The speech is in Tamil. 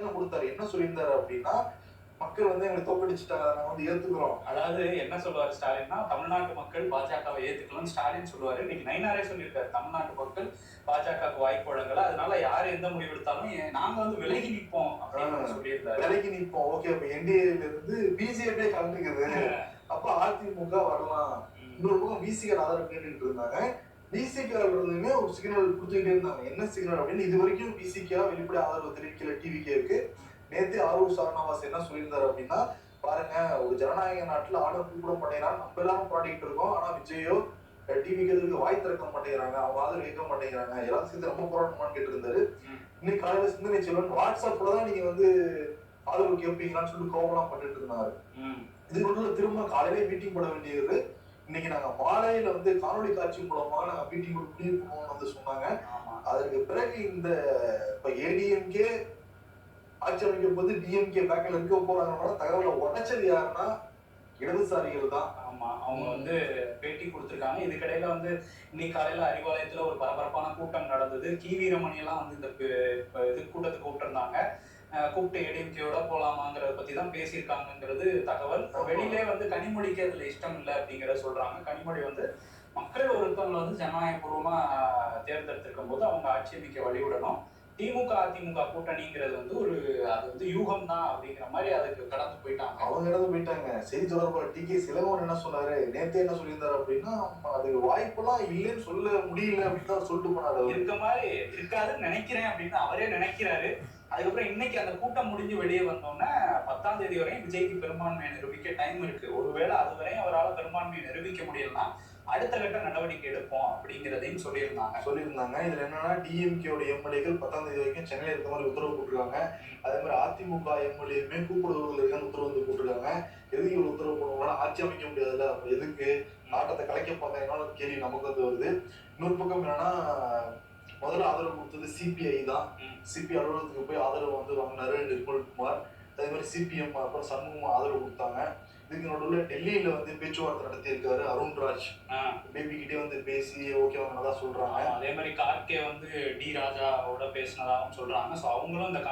சிக்னல் கொடுத்தாரு. என்ன சொல்லியிருந்தாரு அப்படின்னா, மக்கள் வந்து எங்களை தோற்கடிச்சுட்டாங்க, நாங்க வந்து ஏத்துக்கிறோம். அதாவது என்ன சொல்லுவாரு ஸ்டாலின்னா, தமிழ்நாட்டு மக்கள் பாஜகவை ஏத்துக்கலன்னு ஸ்டாலின் சொல்லுவாரு. இன்னைக்கு நயினாரே சொல்லியிருக்காரு. தமிழ்நாட்டு மக்கள் பாஜகவுக்கு வாய்ப்பு வழங்கல. அதனால யார் எந்த முடிவு எடுத்தாலும் நாங்க வந்து விலகி நிற்போம் அப்படின்னு சொல்லியிருந்தாரு. விலகி நிற்போம். ஓகே, அப்ப என்டிஏல இருந்து பிஜேபியே கலந்துக்குது. அப்ப அதிமுக வரலாம். இன்னொரு பக்கம் விசிக ஆதரவு கேட்டுட்டு இருந்தாங்க. விசிக இருந்துமே ஒரு சிக்னல் கொடுத்துக்கிட்டே இருந்தாங்க. என்ன சிக்னல் அப்படின்னு இது வரைக்கும் விசிக வெளிப்படை ஆதரவு தெரிவிக்கல டிவிகேவுக்கு. நேத்து ஆரூர் சாரணவாஸ் என்ன சொல்லியிருந்தாரு அப்படின்னா, பாருங்க ஒரு ஜனநாயக நாட்டுல ஆர்டர் கூப்பிட மாட்டேங்கிறாங்க, நம்ம எல்லாரும் பாடிட்டு இருக்கோம். ஆனா விஜயோ டிவிக்கு வாய் திறக்க மாட்டேங்கிறாங்க, அவங்க ஆதரவு கேட்க மாட்டேங்கிறாங்க, எல்லாரும் சேர்ந்து ரொம்ப போராட்டமான்னு கேட்டு இருந்தாரு. இன்னைக்கு காலையில சிந்தனை செல்வன் வாட்ஸ்அப்ல தான் நீங்க வந்து ஆதரவு கேட்பீங்களான்னு சொல்லிட்டு கோவலாம் பண்ணிட்டு இருந்தாரு. இதுக்குள்ள திரும்ப காலையிலே மீட்டிங் போட வேண்டியது. இன்னைக்கு நாங்க மாலையில வந்து காணொலி காட்சி மூலமா நாங்க மீட்டிங் முடிவு பண்ணுவோம்னு வந்து சொன்னாங்க. அதற்கு பிறகு இந்த இப்ப ஏடிஎம்கே ஆட்சி அமைக்கும் போது டிஎம்கே பேக்ல இருக்க போறாங்கன்னா தகவலை உடைச்சது யாருன்னா இடதுசாரிகள் தான். ஆமா, அவங்க வந்து பேட்டி கொடுத்திருக்காங்க. இதுக்கிடையில வந்து இன்னைக்கு காலையில அறிவாலயத்துல ஒரு பரபரப்பான கூட்டம் நடந்தது. கி வீரமணி எல்லாம் வந்து இந்த இது கூட்டத்துக்கு கூப்பிட்டிருந்தாங்க. கூப்பிட்டு ஏடிஎம்கேயோட போலாமாங்கிறத பத்தி தான் பேசியிருக்காங்கிறது தகவல். வெளியிலே வந்து கனிமொழிக்கு அதுல இஷ்டம் இல்லை அப்படிங்கிறத சொல்றாங்க. கனிமொழி வந்து மக்கள் ஒருத்தவங்களை வந்து ஜனநாயகபூர்வமா தேர்ந்தெடுத்திருக்கும் போது அவங்க ஆட்சி அமைக்க வழிவிடணும். திமுக அதிமுக கூட்டணிங்கிறது வந்து அது வந்து யூகம் தான் அப்படிங்கிற மாதிரி அதுக்கு கடந்து போயிட்டாங்க. அவங்க கடந்து போயிட்டாங்க. செய்தி தொடர்பாளர் டி கே இளங்கோவன் என்ன சொன்னாரு, நேத்தே என்ன சொல்லியிருந்தாரு அப்படின்னா, அது வாய்ப்பெல்லாம் இல்லைன்னு சொல்ல முடியல அப்படின்னு தான் சொல்லிட்டு போனாரு. இருக்க மாதிரி இருக்காதுன்னு நினைக்கிறேன் அப்படின்னு அவரே நினைக்கிறாரு. அதுக்கப்புறம் இன்னைக்கு அந்த கூட்டம் முடிஞ்சு வெளியே வந்தோன்னே 10ஆம் தேதி வரையும் விஜய்க்கு பெரும்பான்மையை நிரூபிக்க டைம் இருக்கு. ஒருவேளை அது வரையும் அவரால் பெரும்பான்மையை நிரூபிக்க முடியலன்னா அடுத்த கட்ட நடவடிக்கை எடுப்போம் அப்படிங்கிறதையும் சொல்லியிருந்தாங்க. இதுல என்னன்னா டிஎம்கேயோட எம்எல்ஏக்கள் 10ஆம் தேதி வரைக்கும் சென்னையில இருக்க மாதிரி உத்தரவு போட்டிருக்காங்க. அதே மாதிரி அதிமுக எம்எல்ஏமே கூப்பிடுவதில் இருக்கான்னு உத்தரவு வந்து போட்டிருக்காங்க. எதுக்கு இவ்வளவு உத்தரவு போடுவாங்கன்னா ஆட்சி அமைக்க முடியாதுல்ல, அப்ப எதுக்கு ஆட்டத்தை கலைக்க பார்த்தாங்கன்னு கேள்வி நமக்கு வந்து வருது. இன்னொரு பக்கம் என்னன்னா, முதல்ல ஆதரவு கொடுத்தது சிபிஐ தான். சிபிஐ அலுவலகத்துக்கு போய் ஆதரவு வந்து வாங்கினாரு நிர்மல்குமார். அதே மாதிரி சிபிஎம் அப்புறம் சண்முகம் ஆதரவு கொடுத்தாங்க. இதுக்கு நடுவில் டெல்லியில வந்து பேச்சுவார்த்தை நடத்தியிருக்காரு அருண்ராஜ். பேபி கிட்டே வந்து பேசி ஓகே வாங்கினதா சொல்றாங்க. அதே மாதிரி கார்கே வந்து டி ராஜாவோட பேசினதாகவும் சொல்றாங்க. ஸோ அவங்களும் இந்த